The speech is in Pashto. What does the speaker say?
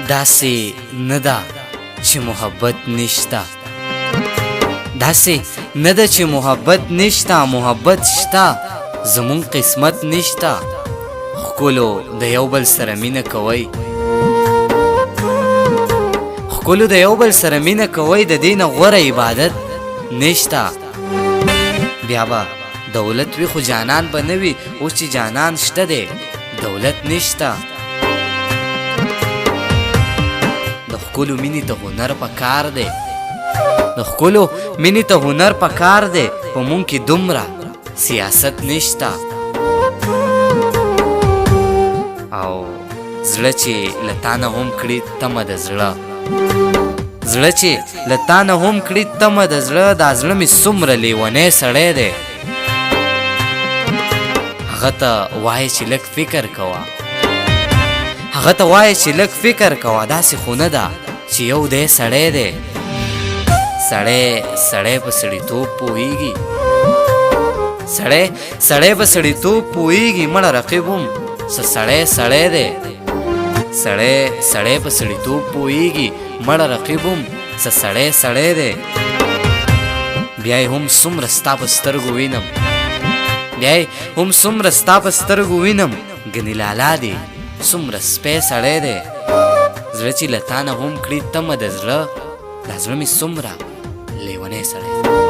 داسې نه ده چې محبت نشته، داسې نه ده چې محبت نشته، محبت شته زمون قسمت نشته. ښکلو د یو بل سره مینه کوئ، ښکلو د یو بل سره مینه کوئ، د دې نه غوره عبادت نشته. بیا به دولت وي خو جانان به نه وي، اوس چې جانان شته دی دولت نشته. د ښکلو مینې ته هنر پکار دی، د ښکلو مینې ته هنر پکار دی، په مونږ کې دومره سیاست نشته. او زړه چې له تا نه هم کړي تمه د زړه، زړه چې له تا نه هم کړي تمه د زړه، دا زړه مې څومره لیونی سړی دی. هغه ته وایه چې لږ فکر کوه، هغه ته وایه چې لږ فکر کوه، داسې خو نه ده چې یو دی سړی دی. سړی په سړیتوب پوهیږي، سړی په سړیتوب پوهیږي، مړه رقیب هم څه سړی دی. سړی په سړیتوب پوهیږي، مړه رقیب هم څه سړی دی. بیا یې هم څومره ستا په سترګو وینم، بیا یې هم څومره ستا په سترګو وینم، ګنې لالا دی څومره سپی سړی دی. زړه چې له تا نه هم کړي تمه د زړه، دا زړه مې څومره لیونی سړی دی.